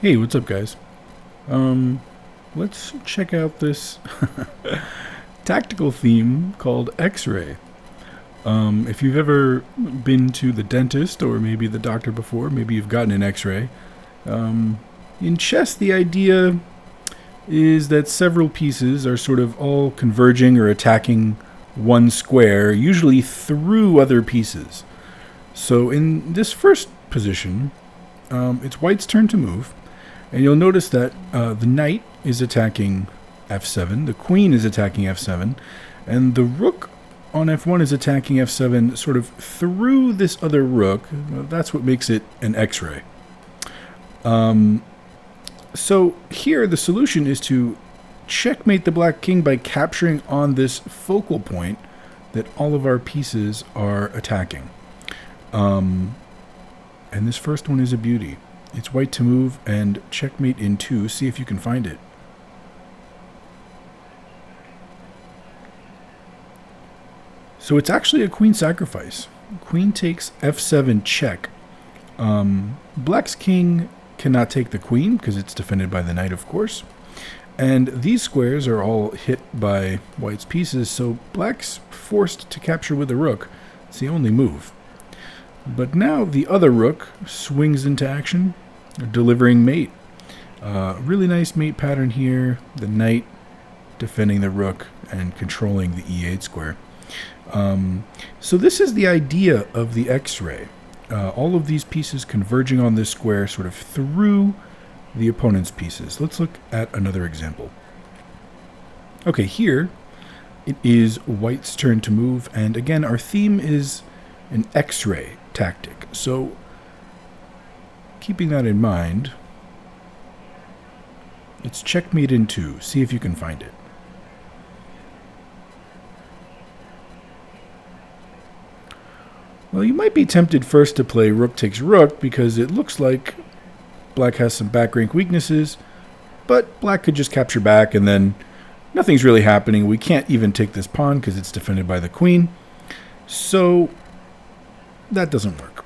Hey, what's up, guys? Um, let's check out this tactical theme called X-ray. If you've ever been to the dentist or maybe the doctor before, maybe you've gotten an X-ray. In chess, the idea is that several pieces are sort of all converging or attacking one square, usually through other pieces. So in this first position, it's white's turn to move. And you'll notice that the knight is attacking f7, the queen is attacking f7, and the rook on f1 is attacking f7 sort of through this other rook. That's what makes it an X-ray. So here the solution is to checkmate the black king by capturing on this focal point that all of our pieces are attacking. And this first one is a beauty. It's white to move and checkmate in 2. See if you can find it. So it's actually a queen sacrifice. Queen takes f7 check. Black's king cannot take the queen because it's defended by the knight, of course. And these squares are all hit by white's pieces, so black's forced to capture with the rook. It's the only move. But now the other rook swings into action, delivering mate. Really nice mate pattern here. The knight defending the rook and controlling the e8 square. So this is the idea of the X-ray. All of these pieces converging on this square sort of through the opponent's pieces. Let's look at another example. Okay, here it is white's turn to move, and again our theme is an X-ray tactic. So keeping that in mind, it's checkmate in 2. See if you can find it. Well, you might be tempted first to play rook takes rook because it looks like black has some back rank weaknesses, but black could just capture back and then nothing's really happening. We can't even take this pawn because it's defended by the queen. So that doesn't work.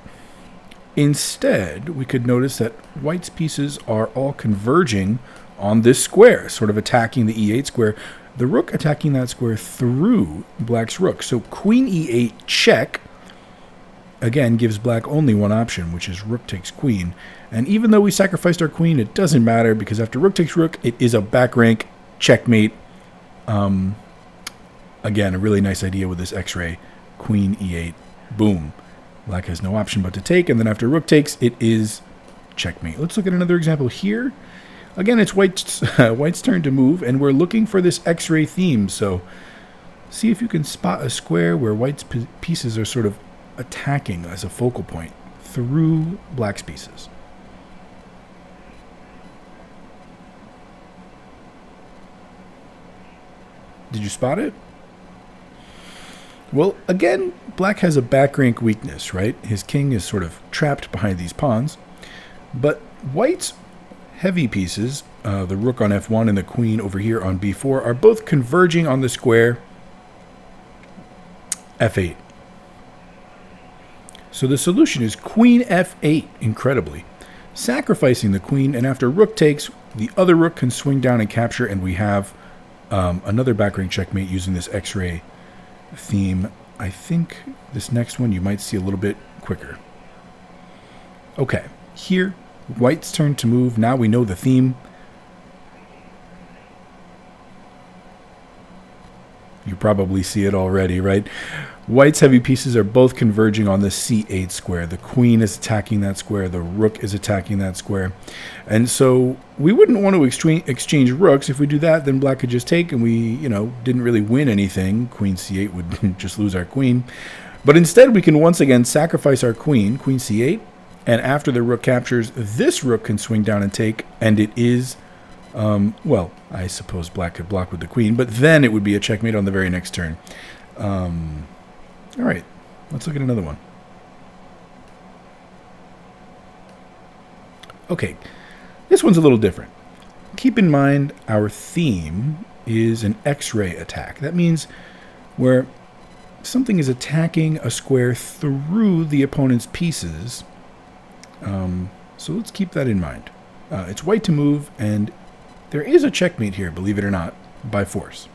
Instead, we could notice that white's pieces are all converging on this square, sort of attacking the e8 square. The rook attacking that square through black's rook. So queen e8 check, again, gives black only one option, which is rook takes queen. And even though we sacrificed our queen, it doesn't matter because after rook takes rook, it is a back rank checkmate. Again, a really nice idea with this X-ray. Queen e8, boom. Black has no option but to take, and then after rook takes, it is checkmate. Let's look at another example here. Again, it's white's turn to move, and we're looking for this X-ray theme. So see if you can spot a square where white's pieces are sort of attacking as a focal point through black's pieces. Did you spot it? Well, again, black has a back rank weakness, right? His king is sort of trapped behind these pawns. But white's heavy pieces, the rook on f1 and the queen over here on b4, are both converging on the square f8. So the solution is queen f8, incredibly. Sacrificing the queen, and after rook takes, the other rook can swing down and capture, and we have another back rank checkmate using this X-ray theme. I think this next one you might see a little bit quicker. Okay, here, white's turn to move. Now we know the theme. You probably see it already, right? White's heavy pieces are both converging on the c8 square. The queen is attacking that square. The rook is attacking that square. And so we wouldn't want to exchange rooks. If we do that, then black could just take and we, didn't really win anything. Queen c8 would just lose our queen. But instead, we can once again sacrifice our queen c8. And after the rook captures, this rook can swing down and take. And it is, well, I suppose black could block with the queen. But then it would be a checkmate on the very next turn. All right, let's look at another one. Okay, this one's a little different. Keep in mind our theme is an X-ray attack. That means where something is attacking a square through the opponent's pieces. So let's keep that in mind. It's white to move, and there is a checkmate here, believe it or not, by force.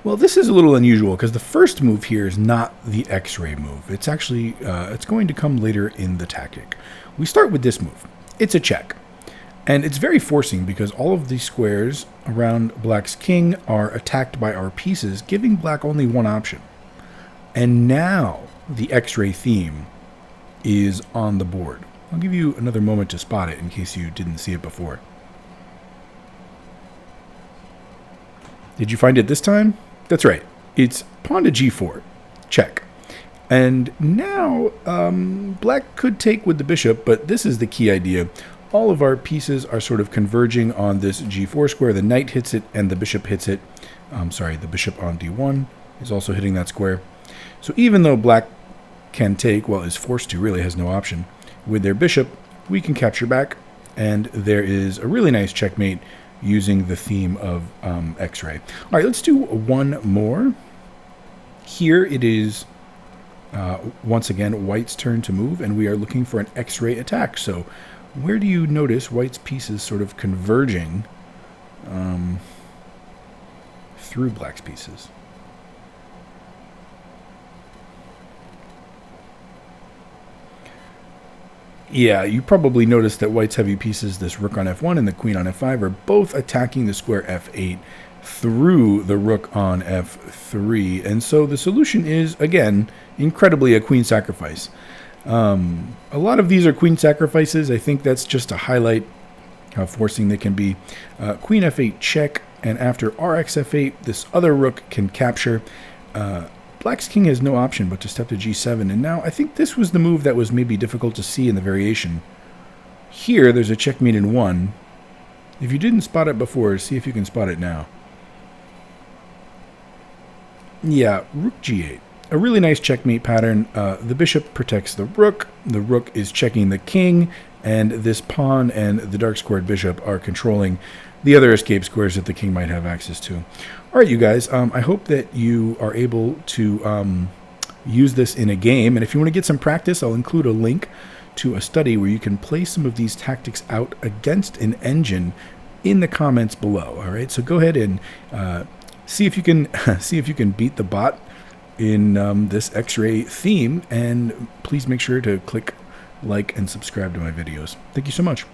Well, this is a little unusual because the first move here is not the X-ray move. It's actually it's going to come later in the tactic. We start with this move. It's a check. And it's very forcing because all of these squares around black's king are attacked by our pieces, giving black only one option. And now the X-ray theme is on the board. I'll give you another moment to spot it in case you didn't see it before. Did you find it this time? That's right. It's pawn to g4. Check. And now black could take with the bishop, but this is the key idea. All of our pieces are sort of converging on this g4 square. The knight hits it and the bishop hits it. The bishop on d1 is also hitting that square. So even though black can take, well, is forced to, really has no option, with their bishop, we can capture back. And there is a really nice checkmate using the theme of X-ray. All right, let's do one more. Here it is, once again, white's turn to move, and we are looking for an X-ray attack. So where do you notice white's pieces sort of converging through black's pieces? Yeah, you probably noticed that white's heavy pieces, this rook on f1 and the queen on f5, are both attacking the square f8 through the rook on f3. And so the solution is, again, incredibly a queen sacrifice. A lot of these are queen sacrifices. I think that's just to highlight how forcing they can be. Queen f8 check, and after rx f8, this other rook can capture. Black's king has no option but to step to g7, and now I think this was the move that was maybe difficult to see in the variation. Here, there's a checkmate in 1. If you didn't spot it before, see if you can spot it now. Yeah, rook g8. A really nice checkmate pattern. The bishop protects the rook is checking the king, and this pawn and the dark squared bishop are controlling the other escape squares that the king might have access to. All right, you guys, I hope that you are able to use this in a game. And if you want to get some practice, I'll include a link to a study where you can play some of these tactics out against an engine in the comments below. All right, so go ahead and see if you can beat the bot in this X-ray theme. And please make sure to click like and subscribe to my videos. Thank you so much.